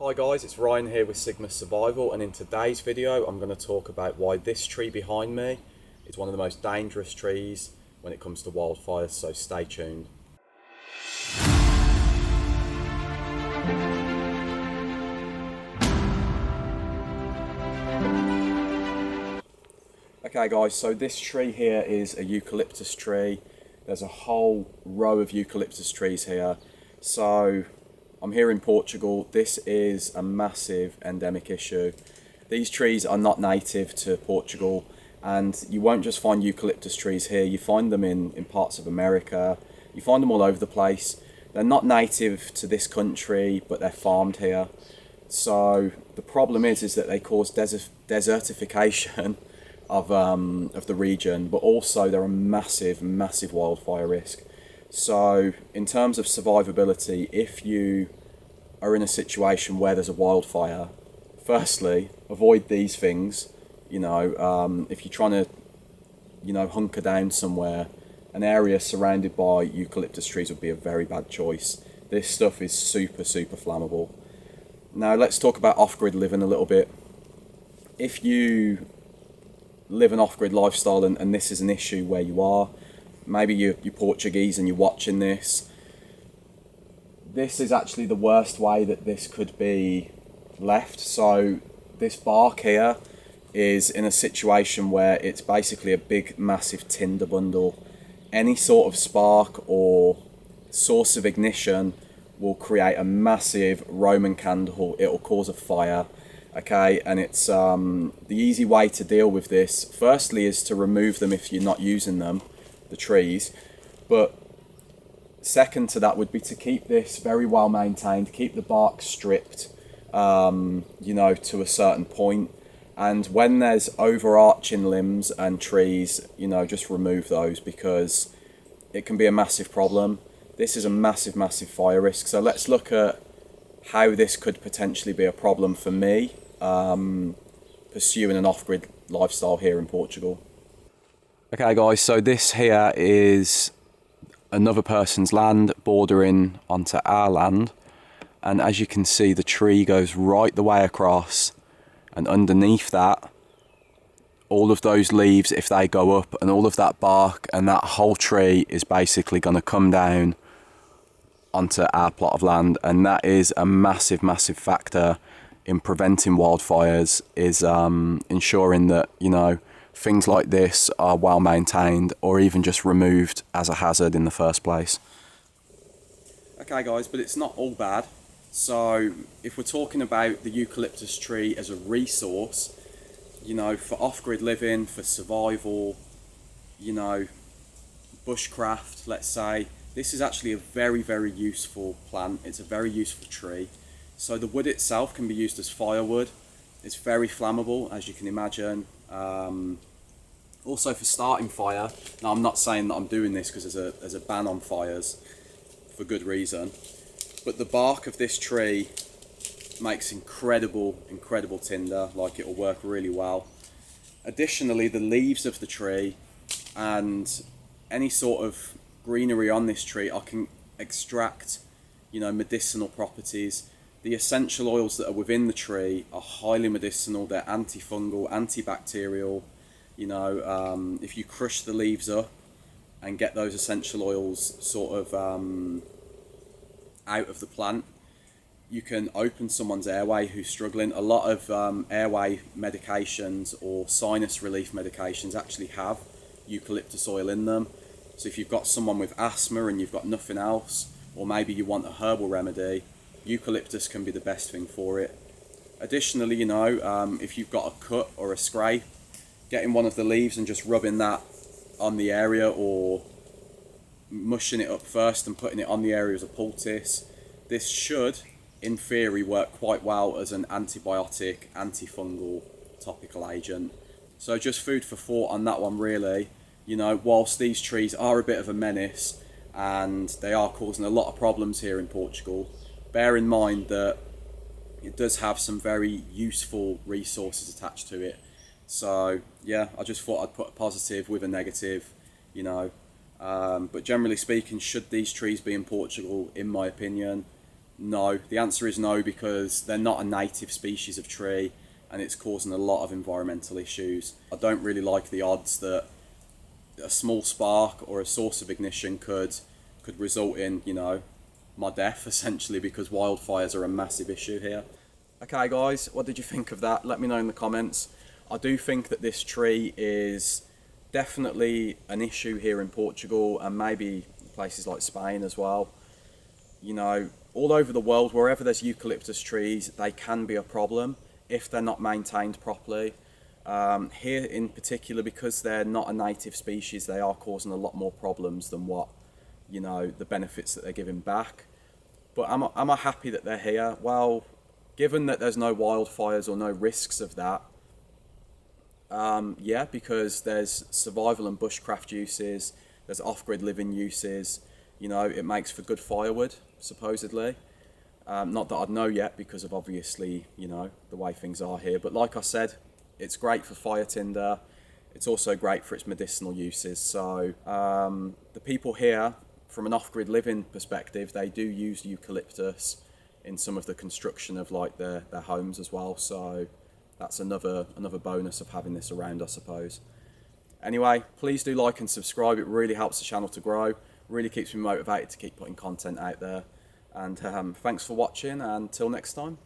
Hi guys, it's Ryan here with Sigma Survival, and in today's video I'm going to talk about why this tree behind me is one of the most dangerous trees when it comes to wildfires, so stay tuned. Okay guys, so this tree here is a eucalyptus tree. There's a whole row of eucalyptus trees here. So I'm here in Portugal. This is a massive endemic issue. These trees are not native to Portugal, and you won't just find eucalyptus trees here. You find them in parts of America. You find them all over the place. They're not native to this country, but they're farmed here. So the problem is that they cause desertification of the region, but also they're a massive wildfire risk. So in terms of survivability, if you are in a situation where there's a wildfire, firstly, avoid these things. If you're trying to, hunker down somewhere, an area surrounded by eucalyptus trees would be a very bad choice. This stuff is super flammable. Now let's talk about off-grid living a little bit. If you live an off-grid lifestyle and this is an issue where you are, maybe you're Portuguese and you're watching this, this is actually the worst way that this could be left. So this bark here is in a situation where it's basically a big massive tinder bundle. Any sort of spark or source of ignition will create a massive Roman candle. It'll cause a fire. Okay, and it's the easy way to deal with this, firstly, is to remove them if you're not using them, the trees. But second to that would be to keep this very well maintained, keep the bark stripped, to a certain point. And when there's overarching limbs and trees, just remove those, because it can be a massive problem. This is a massive fire risk. So let's look at how this could potentially be a problem for me pursuing an off-grid lifestyle here in Portugal. Okay guys, so this here is another person's land bordering onto our land, and as you can see, the tree goes right the way across, and underneath that, all of those leaves, if they go up, and all of that bark and that whole tree is basically going to come down onto our plot of land. And that is a massive factor in preventing wildfires, is ensuring that things like this are well maintained, or even just removed as a hazard in the first place. Okay guys, but it's not all bad. So if we're talking about the eucalyptus tree as a resource, for off-grid living, for survival, bushcraft, let's say, this is actually a very useful plant. It's a very useful tree. So the wood itself can be used as firewood. It's very flammable, as you can imagine. Also for starting fire. Now I'm not saying that I'm doing this because there's a ban on fires, for good reason. But the bark of this tree makes incredible tinder. Like, it'll work really well. Additionally, the leaves of the tree and any sort of greenery on this tree, I can extract, medicinal properties. The essential oils that are within the tree are highly medicinal. They're antifungal, antibacterial. If you crush the leaves up and get those essential oils sort of out of the plant, you can open someone's airway who's struggling. A lot of airway medications or sinus relief medications actually have eucalyptus oil in them. So if you've got someone with asthma and you've got nothing else, or maybe you want a herbal remedy, eucalyptus can be the best thing for it. Additionally, if you've got a cut or a scrape, getting one of the leaves and just rubbing that on the area, or mushing it up first and putting it on the area as a poultice, this should, in theory, work quite well as an antibiotic, antifungal topical agent. So just food for thought on that one, really. Whilst these trees are a bit of a menace and they are causing a lot of problems here in Portugal, bear in mind that it does have some very useful resources attached to it. So yeah, I just thought I'd put a positive with a negative, But generally speaking, should these trees be in Portugal, in my opinion, No, the answer is no, because they're not a native species of tree and it's causing a lot of environmental issues. I don't really like the odds that a small spark or a source of ignition could result in, you know, my death essentially, because wildfires are a massive issue here. Okay guys, what did you think of that? Let me know in the comments. I do think that this tree is definitely an issue here in Portugal and maybe places like Spain as well. You know, all over the world, wherever there's eucalyptus trees, they can be a problem if they're not maintained properly. Here in particular, because they're not a native species, they are causing a lot more problems than what, you know, the benefits that they're giving back. But am I happy that they're here? Well, given that there's no wildfires or no risks of that, yeah, because there's survival and bushcraft uses, there's off-grid living uses, you know, it makes for good firewood, supposedly. Not that I'd know yet because of obviously, you know, the way things are here. But like I said, it's great for fire tinder. It's also great for its medicinal uses. So the people here, from an off-grid living perspective, they do use eucalyptus in some of the construction of like their homes as well. So that's another bonus of having this around, I suppose. Anyway, please do like and subscribe. It really helps the channel to grow. Really keeps me motivated to keep putting content out there. And thanks for watching, and until next time.